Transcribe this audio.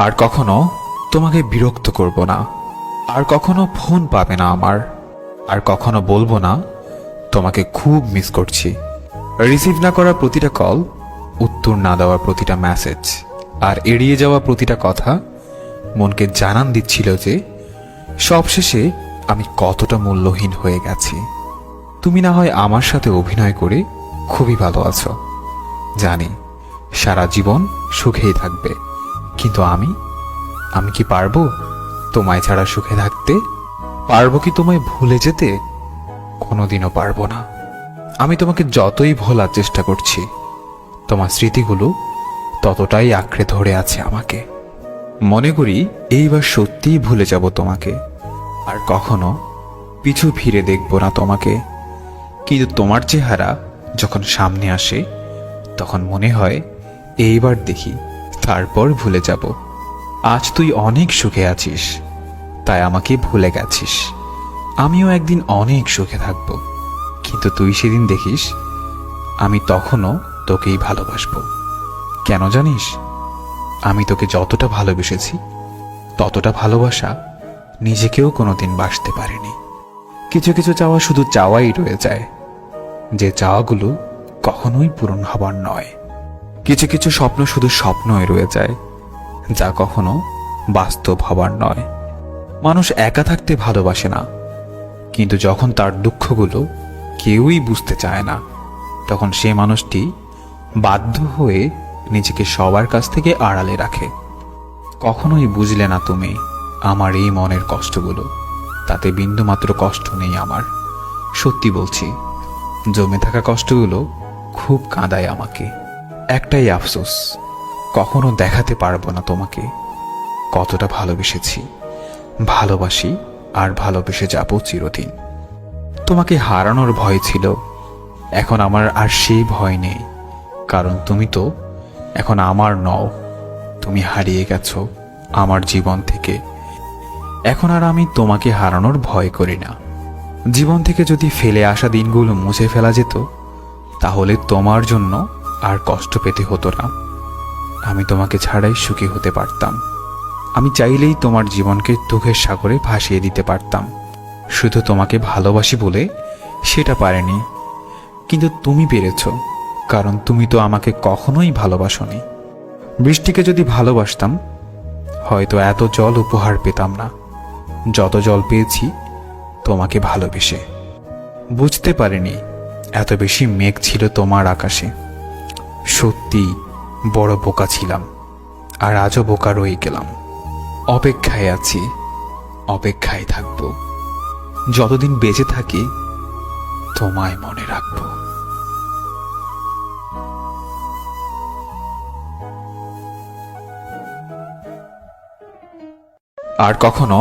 আর কখনো তোমাকে বিরক্ত করব না। আর কখনো ফোন পাবে না আমার। আর কখনো বলবো না তোমাকে খুব মিস করছি। রিসিভ না করা প্রতিটা কল, উত্তর না দেওয়া প্রতিটা মেসেজ, আর এড়িয়ে যাওয়া প্রতিটা কথা মনকে জানান দিচ্ছিল যে সবশেষে আমি কতটা মূল্যহীন হয়ে গেছি। তুমি না হয় আমার সাথে অভিনয় করে খুবই ভালো আছো, জানি সারা জীবন সুখেই থাকবে, কিন্তু আমি কি পারবো তোমায় ছাড়া সুখে থাকতে? পারবো কি তোমায় ভুলে যেতে? কোনোদিনও পারবো না। আমি তোমাকে যতই ভোলার চেষ্টা করছি, তোমার স্মৃতিগুলো ততটাই আঁকড়ে ধরে আছে আমাকে। মনে করি এইবার সত্যিই ভুলে যাব তোমাকে, আর কখনো পিছু ফিরে দেখব না তোমাকে। কিন্তু তোমার চেহারা যখন সামনে আসে তখন মনে হয় এইবার দেখি, তারপর ভুলে যাব। আজ তুই অনেক সুখে আছিস, তাই আমাকে ভুলে গেছিস। আমিও একদিন অনেক সুখে থাকব, কিন্তু তুই সেদিন দেখিস আমি তখনও তোকেই ভালোবাসবো। কেন জানিস? আমি তোকে যতটা ভালোবেসেছি ততটা ভালোবাসা নিজেকেও কোনোদিন বাসতে পারিনি। কিছু কিছু চাওয়া শুধু চাওয়াই রয়ে যায়, যে চাওয়াগুলো কখনোই পূরণ হবার নয়। কিছু কিছু স্বপ্ন শুধু স্বপ্নই রয়ে যায়, যা কখনো বাস্তব হবার নয়। মানুষ একা থাকতে ভালোবাসে না, কিন্তু যখন তার দুঃখগুলো কেউই বুঝতে চায় না, তখন সে মানুষটি বাধ্য হয়ে নিজেকে সবার কাছ থেকে আড়ালে রাখে। কখনোই বুঝলে না তুমি আমার এই মনের কষ্টগুলো। তাতে বিন্দুমাত্র কষ্ট নেই আমার, সত্যি বলছি। জমে থাকা কষ্টগুলো খুব কাঁদায় আমাকে। একটাই আফসোস, কখনো দেখাতে পারবো না তোমাকে কতটা ভালোবেসেছি, ভালোবাসি, আর ভালোবেসে যাব চিরদিন। তোমাকে হারানোর ভয় ছিল, এখন আমার আর সেই ভয় নেই, কারণ তুমি তো এখন আমার নও। তুমি হারিয়ে গেছো আমার জীবন থেকে। এখন আর আমি তোমাকে হারানোর ভয় করি না। জীবন থেকে যদি ফেলে আসা দিনগুলো মুছে ফেলা যেত, তাহলে তোমার জন্য আর কষ্ট পেতে হতো না। আমি তোমাকে ছাড়াই সুখী হতে পারতাম। আমি চাইলেই তোমার জীবনকে দুঃখের সাগরে ভাসিয়ে দিতে পারতাম। শুধু তোমাকে ভালোবাসি বলে সেটা পারেনি, কিন্তু তুমি পেরেছ, কারণ তুমি তো আমাকে কখনোই ভালোবাসোনি। বৃষ্টিকে যদি ভালোবাসতাম, হয়তো এত জল উপহার পেতাম না যত জল পেয়েছি তোমাকে ভালোবেসে। বুঝতে পারিনি এত বেশি মেঘ ছিল তোমার আকাশে। সত্যি বড় বোকা ছিলাম, আর আজও বোকা রয়ে গেলাম। অপেক্ষায় আছি, অপেক্ষায় থাকবো, যতদিন বেঁচে থাকি তোমায় মনে রাখবো। আর কখনো